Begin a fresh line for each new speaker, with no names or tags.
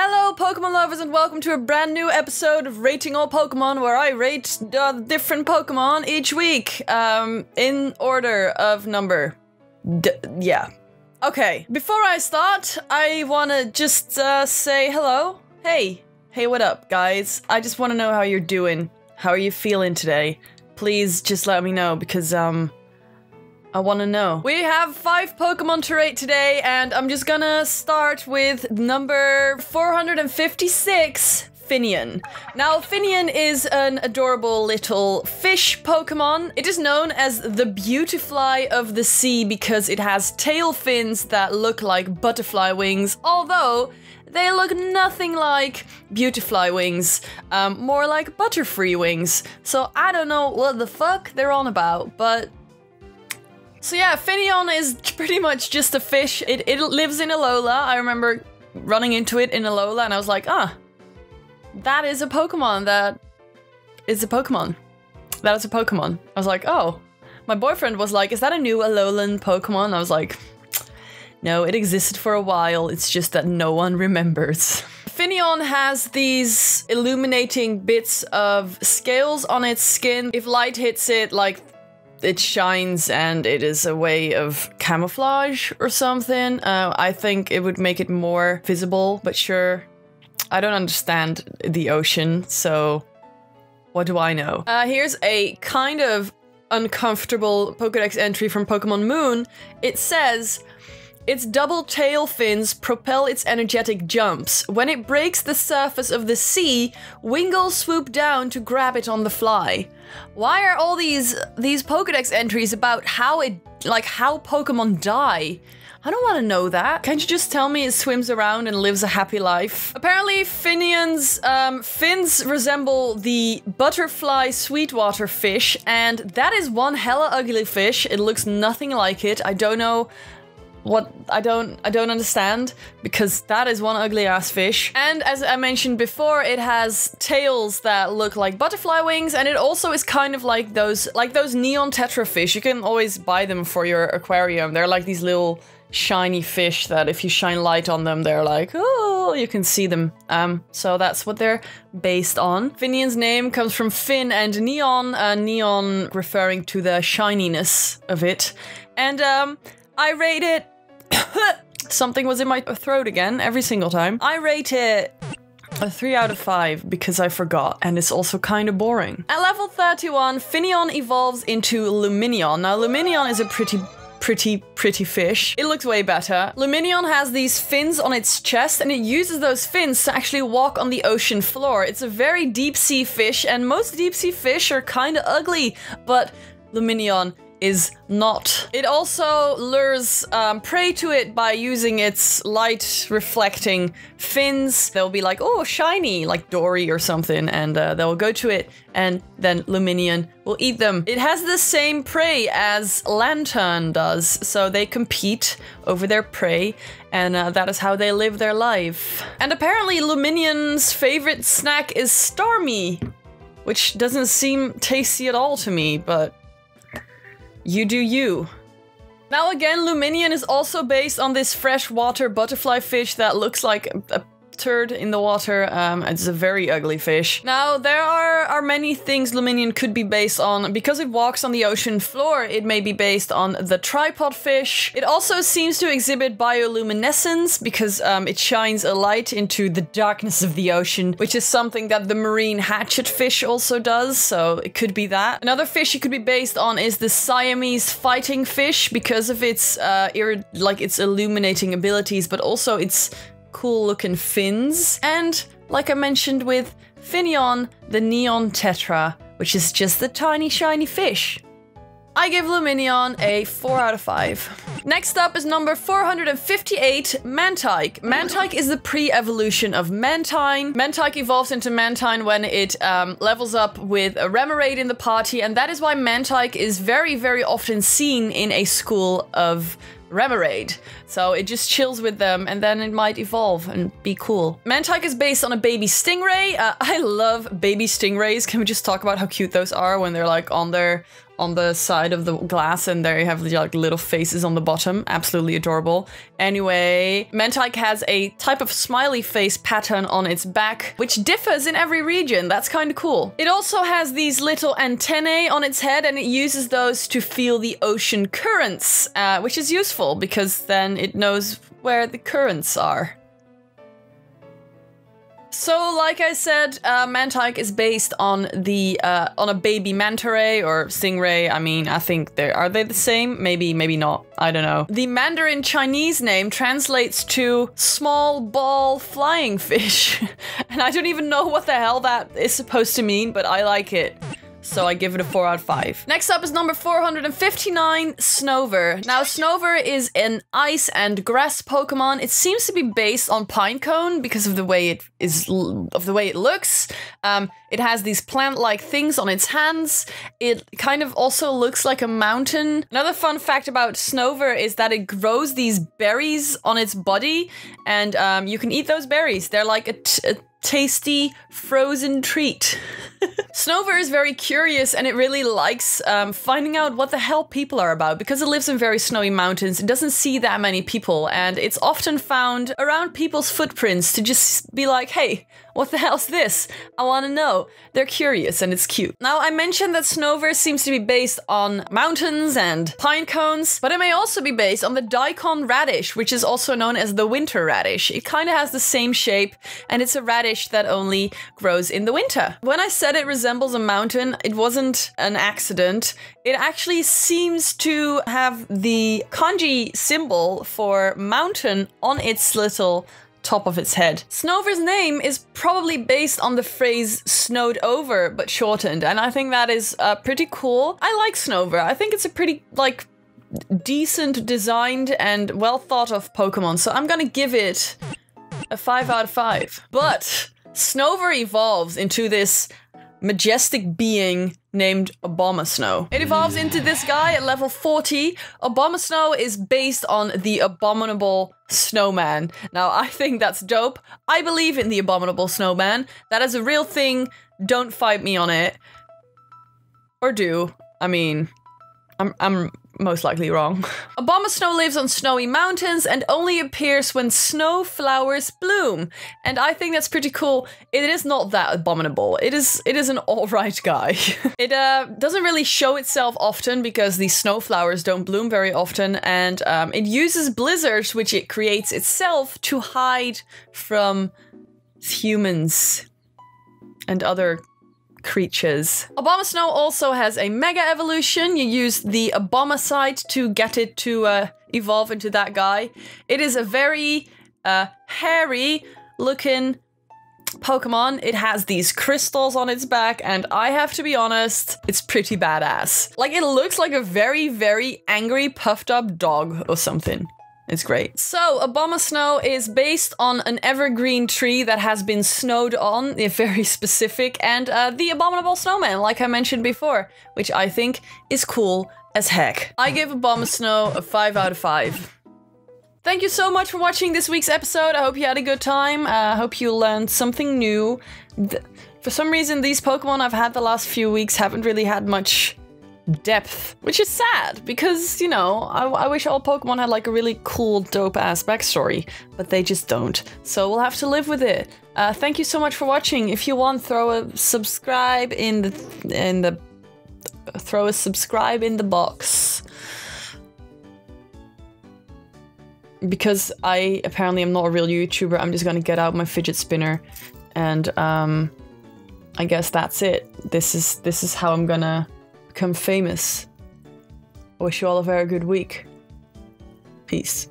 Hello Pokemon lovers and welcome to a brand new episode of Rating All Pokemon, where I rate different Pokemon each week, in order of number. Yeah. Okay, before I start, I wanna just say hello. Hey, what up guys? I just wanna know how you're doing. How are you feeling today? Please just let me know because I want to know. We have 5 Pokemon to rate today, and I'm just gonna start with number 456, Finian. Now, Finian is an adorable little fish Pokemon. It is known as the Beautifly of the Sea because it has tail fins that look like butterfly wings, although they look nothing like Beautifly wings, more like Butterfree wings. So I don't know what the fuck they're on about, but so yeah, Finneon is pretty much just a fish. It lives in Alola. I remember running into it in Alola and I was like, ah, that is a Pokemon. That is a Pokemon. That is a Pokemon. I was like, oh. My boyfriend was like, is that a new Alolan Pokemon? I was like, no, it existed for a while. It's just that no one remembers. Finneon has these illuminating bits of scales on its skin. If light hits it, like, it shines and it is a way of camouflage or something. I think it would make it more visible, but sure. I don't understand the ocean, so what do I know? Here's a kind of uncomfortable Pokédex entry from Pokemon Moon. It says, its double tail fins propel its energetic jumps. When it breaks the surface of the sea, Wingull swoop down to grab it on the fly. Why are all these Pokédex entries about how Pokemon die? I don't want to know that. Can't you just tell me it swims around and lives a happy life? Apparently, Finian's fins resemble the butterfly sweetwater fish, and that is one hella ugly fish. It looks nothing like it. I don't know what I don't understand, because that is one ugly ass fish. And as I mentioned before, it has tails that look like butterfly wings, and it also is kind of like those neon tetra fish. You can always buy them for your aquarium. They're like these little shiny fish that if you shine light on them, they're like, oh, you can see them. So that's what they're based on. Finian's name comes from Fin and Neon, neon referring to the shininess of it. And I rate it something was in my throat again every single time. I rate it a 3 out of 5 because I forgot, and it's also kind of boring. At level 31, Finneon evolves into Lumineon. Now, Lumineon is a pretty fish. It looks way better. Lumineon has these fins on its chest, and it uses those fins to actually walk on the ocean floor. It's a very deep sea fish, and most deep sea fish are kind of ugly, but Lumineon is not. It also lures prey to it by using its light reflecting fins. They'll be like, oh, shiny, like Dory or something, and they'll go to it, and then Lumineon will eat them. It has the same prey as Lantern does, so they compete over their prey, and that is how they live their life. And apparently Luminion's favorite snack is Starmie, which doesn't seem tasty at all to me, but you do you. Now again, Lumineon is also based on this freshwater butterfly fish that looks like a turd in the water. It's a very ugly fish. Now, there are many things Lumineon could be based on. Because it walks on the ocean floor, it may be based on the tripod fish. It also seems to exhibit bioluminescence because it shines a light into the darkness of the ocean, which is something that the marine hatchet fish also does, so it could be that. Another fish it could be based on is the Siamese fighting fish because of its its illuminating abilities, but also its cool looking fins. And like I mentioned with Finneon, the neon tetra, which is just the tiny shiny fish. I give Lumineon a 4 out of 5. Next up is number 458, Mantyke. Mantyke is the pre-evolution of Mantine. Mantyke evolves into Mantine when it levels up with a Remoraid in the party, and that is why Mantyke is very, very often seen in a school of Remoraid. So it just chills with them, and then it might evolve and be cool. Mantyke is based on a baby stingray. I love baby stingrays. Can we just talk about how cute those are when they're like on their on the side of the glass, and there you have like little faces on the bottom. Absolutely adorable. Anyway, Mantyke has a type of smiley face pattern on its back, which differs in every region. That's kind of cool. It also has these little antennae on its head, and it uses those to feel the ocean currents, which is useful because then it knows where the currents are. So, like I said, Mantyke is based on the on a baby manta ray or stingray. I mean, I think are they the same? Maybe, maybe not. I don't know. The Mandarin Chinese name translates to small ball flying fish, and I don't even know what the hell that is supposed to mean, but I like it. So I give it a 4 out of 5. Next up is number 459, Snover. Now, Snover is an ice and grass Pokemon. It seems to be based on Pinecone because of the way it looks. It has these plant-like things on its hands. It kind of also looks like a mountain. Another fun fact about Snover is that it grows these berries on its body, and you can eat those berries. They're like a tasty frozen treat. Snover is very curious, and it really likes finding out what the hell people are about. Because it lives in very snowy mountains, it doesn't see that many people, and it's often found around people's footprints to just be like, hey, what the hell's this? I want to know. They're curious, and it's cute. Now, I mentioned that Snover seems to be based on mountains and pine cones, but it may also be based on the daikon radish, which is also known as the winter radish. It kind of has the same shape, and it's a radish that only grows in the winter. When I said it resembles a mountain, it wasn't an accident. It actually seems to have the kanji symbol for mountain on its little top of its head. Snover's name is probably based on the phrase snowed over, but shortened, and I think that is pretty cool. I like Snover. I think it's a pretty, like, decent designed and well thought of Pokemon, so I'm gonna give it a 5 out of 5. But Snover evolves into this majestic being named Abomasnow. It evolves into this guy at level 40. Abomasnow is based on the abominable snowman. Now, I think that's dope. I believe in the abominable snowman. That is a real thing. Don't fight me on it. Or do. I mean, I'm most likely wrong. Abomasnow lives on snowy mountains and only appears when snow flowers bloom. And I think that's pretty cool. It is not that abominable. It is an alright guy. It doesn't really show itself often because the snow flowers don't bloom very often, and it uses blizzards, which it creates itself, to hide from humans and other creatures. Abomasnow also has a mega evolution. You use the Abomasite to get it to evolve into that guy. It is a very hairy looking Pokemon. It has these crystals on its back, and I have to be honest, it's pretty badass. Like, it looks like a very, very angry, puffed up dog or something. It's great. So, Abomasnow is based on an evergreen tree that has been snowed on, very specific, and the Abominable Snowman, like I mentioned before, which I think is cool as heck. I give Abomasnow a 5 out of 5. Thank you so much for watching this week's episode. I hope you had a good time. I hope you learned something new. For some reason, these Pokemon I've had the last few weeks haven't really had much depth, which is sad because, you know, I wish all Pokemon had like a really cool, dope-ass backstory, but they just don't. So we'll have to live with it. Thank you so much for watching. If you want, throw a subscribe in the box. Because I apparently am not a real YouTuber, I'm just gonna get out my fidget spinner, and I guess that's it. This is how I'm gonna become famous. I wish you all a very good week. Peace.